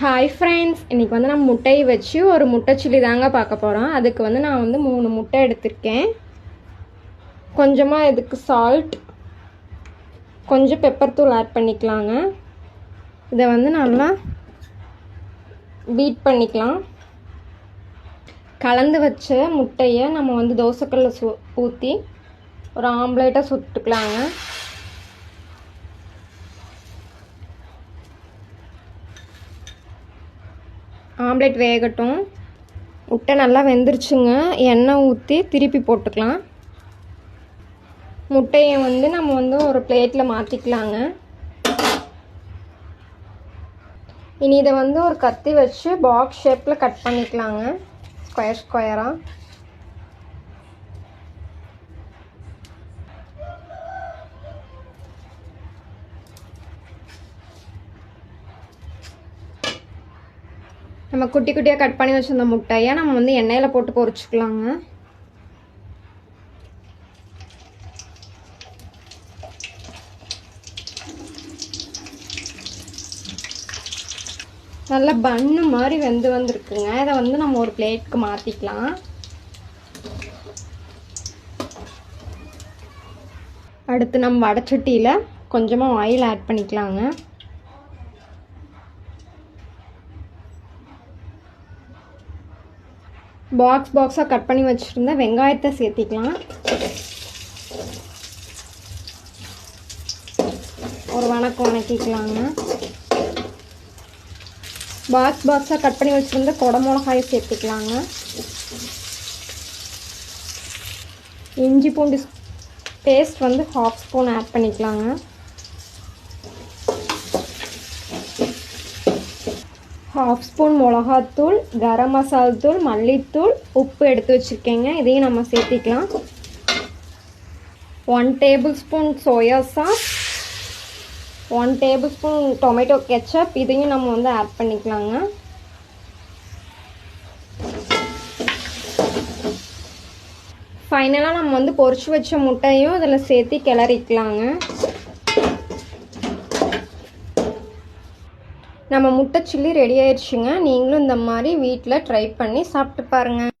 Hi friends, இன்றைக்கி வந்து நம்ம முட்டையை வச்சு ஒரு முட்டை சில்லி தாங்க பார்க்க போகிறோம். அதுக்கு வந்து நான் வந்து 3 முட்டை எடுத்திருக்கேன். கொஞ்சமாக இதுக்கு சால்ட், கொஞ்சம் பெப்பர் தூள் ஆட் பண்ணிக்கலாங்க. இதை வந்து நல்லா பீட் பண்ணிக்கலாம். கலந்து வச்ச முட்டையை நம்ம வந்து தோசைக்கல்ல ஊற்றி ஒரு ஆம்லேட்டாக சுட்டுக்கலாங்க. ஆம்லேட் வேகட்டும். முட்டை நல்லா வெந்துருச்சுங்க. எண்ணெய் ஊற்றி திருப்பி போட்டுக்கலாம். முட்டையை வந்து நம்ம வந்து ஒரு பிளேட்டில் மாற்றிக்கலாங்க. இனி இதை வந்து ஒரு கத்தி வச்சு பாக்ஸ் ஷேப்பில் கட் பண்ணிக்கலாங்க, ஸ்கொயர் ஸ்கொயராக. நம்ம குட்டி குட்டியாக கட் பண்ணி வச்சிருந்த முட்டையை நம்ம வந்து எண்ணெயில் போட்டு பொரிச்சுக்கலாங்க. நல்லா பன்னு மாதிரி வெந்து வந்திருக்குங்க. இதை வந்து நம்ம ஒரு பிளேட்டுக்கு மாற்றிக்கலாம். அடுத்து நம்ம வடைச்சட்டியில் கொஞ்சமாக ஆயில் ஆட் பண்ணிக்கலாங்க. பாக்ஸாக கட் பண்ணி வச்சுருந்த வெங்காயத்தை சேர்த்திக்கலாம். ஒரு வணக்கிக்கலாங்க. பாக்ஸாக கட் பண்ணி வச்சுருந்த கொடை மிளகாயை சேர்த்துக்கலாங்க. இஞ்சி பூண்டு பேஸ்ட் வந்து 1/2 ஸ்பூன் ஆட் பண்ணிக்கலாங்க. ½ ஸ்பூன் மிளகாத்தூள், கரம் மசாலா தூள், மல்லித்தூள், உப்பு எடுத்து வச்சுருக்கேங்க. இதையும் நம்ம சேர்த்திக்கலாம். 1 table spoon soya sauce, 1 table spoon tomato ketchup, இதையும் நம்ம வந்து ஆட் பண்ணிக்கலாங்க. ஃபைனலாக நம்ம வந்து பொரிச்சு வச்ச முட்டையும் இதில் சேர்த்து கிளறிக்கலாங்க. நம்ம முட்டை சில்லி ரெடி ஆயிடுச்சுங்க. நீங்களும் இந்த மாதிரி வீட்டில் ட்ரை பண்ணி சாப்பிட்டு பாருங்கள்.